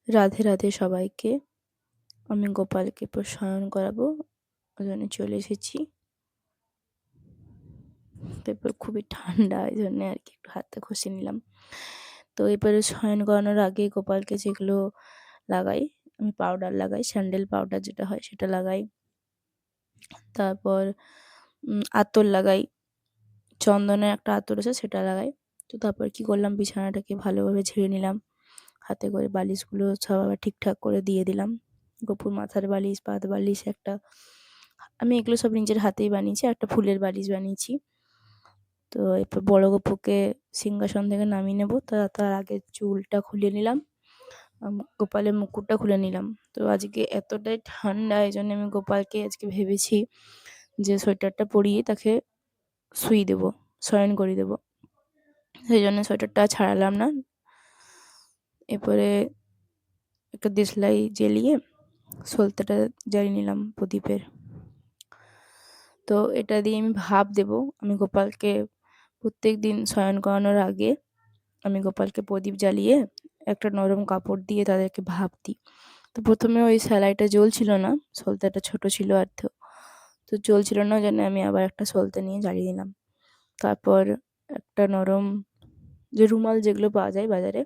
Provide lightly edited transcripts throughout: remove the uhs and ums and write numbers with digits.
রাধে রাধে সবাইকে। আমি গোপালকে শয়ন করাবো, ওই জন্য চলে এসেছি। তারপর খুবই ঠান্ডা, এই জন্যে আর কি একটু হাতটা ঘষে নিলাম। তো এবারে শয়ন করানোর আগে গোপালকে যেগুলো লাগাই, আমি পাউডার লাগাই, স্যান্ডেল পাউডার যেটা হয় সেটা লাগাই। তারপর আতর লাগাই, চন্দনের একটা আতর আছে সেটা লাগাই। তো তারপর কি করলাম, বিছানাটাকে ভালোভাবে ঝেড়ে নিলাম, হাতে করে বালিশগুলো সব আবার ঠিকঠাক করে দিয়ে দিলাম। গপুর মাথার বালিশ, পাত বালিশ একটা, আমি এগুলো সব নিজের হাতেই বানিয়েছি। একটা ফুলের বালিশ বানিয়েছি। তো এরপর বড় গপুকে সিংহাসন থেকে নামিয়ে নেবো। তার আগে চুলটা খুলে নিলাম, গোপালের মুকুটটা খুলে নিলাম। তো আজকে এতটাই ঠান্ডা, এই জন্য আমি গোপালকে আজকে ভেবেছি যে সোয়েটারটা পরিয়ে তাকে শুইয়ে দেবো, শয়ন করিয়ে দেবো। সেই জন্য সোয়েটারটা ছাড়ালাম না। এরপরে একটা দেশলাই জ্বেলিয়ে সলতেটা জ্বালিয়ে নিলাম প্রদীপের। তো এটা দিয়ে আমি ভাপ দেবো। আমি গোপালকে প্রত্যেকদিন শয়ন করানোর আগে আমি গোপালকে প্রদীপ জ্বালিয়ে একটা নরম কাপড় দিয়ে তাদেরকে ভাপ দিই। তো প্রথমে ওই সেলাইটা জ্বলছিল না, সলতেটা ছোট ছিল আর তো জ্বলছিল না, ওই জন্য আমি আবার একটা সলতে নিয়ে জ্বালিয়ে দিলাম। তারপর একটা নরম যে রুমাল যেগুলো পাওয়া যায় বাজারে,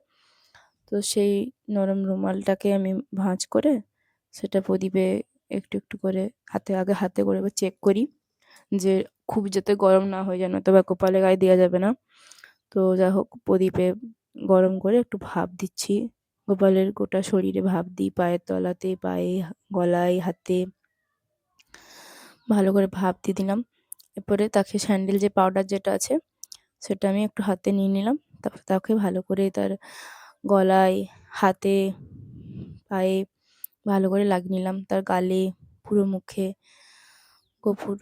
তো সেই নরম রুমালটাকে আমি ভাঁজ করে সেটা প্রদীপে একটু একটু করে হাতে করে চেক করি যে খুব যাতে গরম না হয়ে যায়, নয়তো বা কপালে গায়ে দেওয়া যাবে না। তো যা হোক, প্রদীপে গরম করে একটু ভাপ দিচ্ছি। গোপালের গোটা শরীরে ভাপ দিই, পায়ের তলাতে, পায়ে, গলায়, হাতে ভালো করে ভাপ দিয়ে দিলাম। এরপরে তাকে স্যান্ডেল যে পাউডার যেটা আছে সেটা আমি একটু হাতে নিয়ে নিলাম। তারপর তাকে ভালো করে তার গলায়, হাতে, পায়ে ভালো করে লাগিয়ে নিলাম। তার গালে, পুরো মুখে, গপুর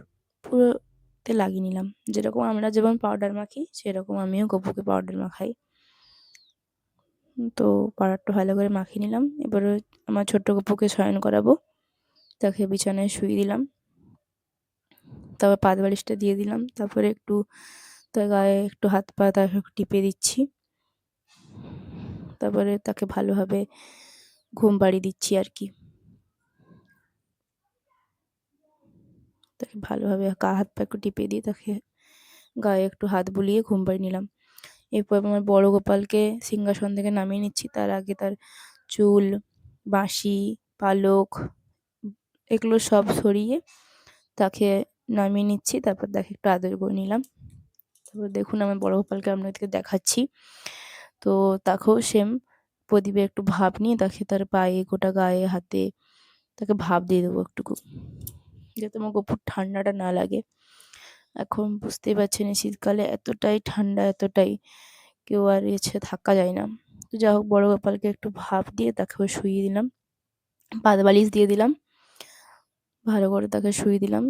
পুরোতে লাগিয়ে নিলাম। যেরকম আমরা যেমন পাউডার মাখি সেরকম আমিও গপুকে পাউডার মাখাই। তো পাউডারটা ভালো করে মাখিয়ে নিলাম। এবারে আমার ছোট্ট গপুকে শয়ন করাবো। তাকে বিছানায় শুইয়ে দিলাম। তারপর পাত বালিশটা দিয়ে দিলাম। তারপরে একটু তার গায়ে একটু হাত পা তাকে একটু টিপে দিচ্ছি। তারপরে তাকে ভালোভাবে ঘুম পাড়িয়ে দিচ্ছি আর কি। তাকে ভালোভাবে হাত পা একটু টিপে দিয়ে তাকে গায়ে একটু হাত বুলিয়ে ঘুম পাড়িয়ে নিলাম। এরপর আমার বড় গোপালকে সিংহাসন থেকে নামিয়ে নিচ্ছি। তার আগে তার চুল, বাঁশি, পালক এগুলো সব সরিয়ে তাকে নামিয়ে নিচ্ছি। তারপর তাকে একটু আদর করে নিলাম। তারপর দেখুন আমার বড় গোপালকে আপনাদেরকে দেখাচ্ছি। তো তাকেও সেম প্রদীপে একটু ভাপ নিয়ে তাকে তার পায়ে, গোটা গায়ে, হাতে তাকে ভাপ দিয়ে দেবো একটুকু, যাতে আমার গপুর ঠান্ডাটা না লাগে। এখন বুঝতেই পারছেন এই শীতকালে এতটাই ঠান্ডা, এতটাই কেউ আর থাকা যায় না। তো যা হোক, বড় গোপালকে একটু ভাপ দিয়ে তাকেও শুইয়ে দিলাম, পাত বালিশ দিয়ে দিলাম, ভালো করে তাকে শুইয়ে দিলাম।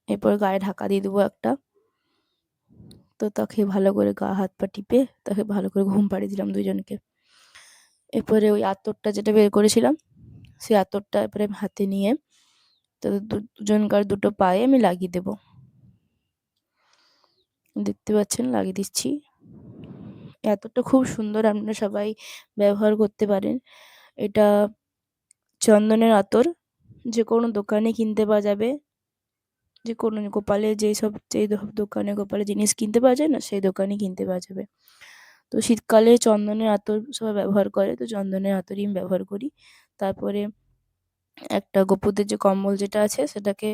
এরপর গায়ে ঢাকা দিয়ে দেবো একটা। তো তাকে ভালো করে গা হাত পা টিপে তাকে ভালো করে ঘুম পাড়িয়ে দিলাম দুজনকে। এরপরে ওই আতরটা যেটা বের করেছিলাম সেই আতরটা এরপরে আমি হাতে নিয়ে তাদের দুজনকার দুটো পায়ে আমি লাগিয়ে দেবো। দেখতে পাচ্ছেন লাগিয়ে দিচ্ছি। এই আতরটা খুব সুন্দর, আপনারা সবাই ব্যবহার করতে পারেন। এটা চন্দনের আতর, যে কোনো দোকানে কিনতে পাওয়া যাবে। যে কোনো গোপালের যেই দোকানে গোপালের জিনিস কিনতে পাওয়া যায় না, সেই দোকানে কিনতে পাওয়া যাবে। তো শীতকালে চন্দনের আতর সবাই ব্যবহার করে, তো চন্দনের আতরই আমি ব্যবহার করি। তারপরে একটা গপুদের যে কম্বল যেটা আছে সেটাকে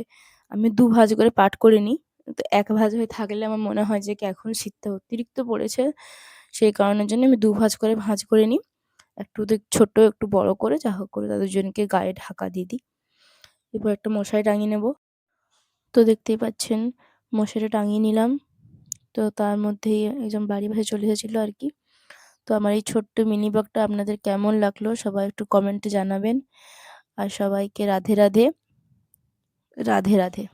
আমি দুভাঁজ করে পাট করে নিই। তো এক ভাঁজ হয়ে থাকলে আমার মনে হয় যে কি এখন শীতটা অতিরিক্ত পড়েছে, সেই কারণের জন্য আমি ভাঁজ করে নিই। একটু ছোট একটু বড় করে, যা হোক করে তাদের দুজনকে গায়ে ঢাকা দিয়ে দিই। এরপর একটা মশারি টাঙিয়ে নেব। তো দেখতেই পাচ্ছেন মশারি টাঙিয়ে নিলাম। তো তার মধ্যেই একজন বাড়ি ভাসে চলে এসেছিলো আর কি। তো আমার এই ছোট্ট মিনি ব্লগটা আপনাদের কেমন লাগলো সবাই একটু কমেন্টে জানাবেন। আর সবাইকে রাধে রাধে, রাধে রাধে।